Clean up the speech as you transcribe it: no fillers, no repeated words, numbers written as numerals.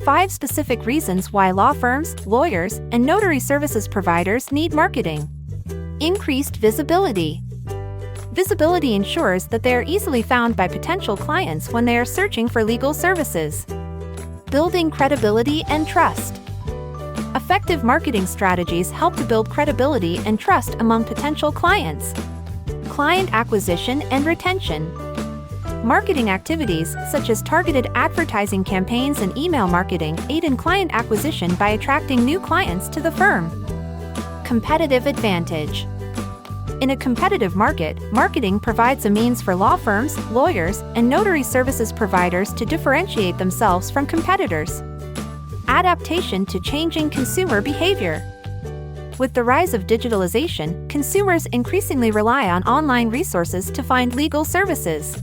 5 specific reasons why law firms, lawyers, and notary services providers need marketing. Increased visibility. Visibility ensures that they are easily found by potential clients when they are searching for legal services. Building credibility and trust. Effective marketing strategies help to build credibility and trust among potential clients. Client acquisition and retention. Marketing activities, such as targeted advertising campaigns and email marketing, aid in client acquisition by attracting new clients to the firm. Competitive advantage. In a competitive market, marketing provides a means for law firms, lawyers, and notary services providers to differentiate themselves from competitors. Adaptation to changing consumer behavior. With the rise of digitalization, consumers increasingly rely on online resources to find legal services.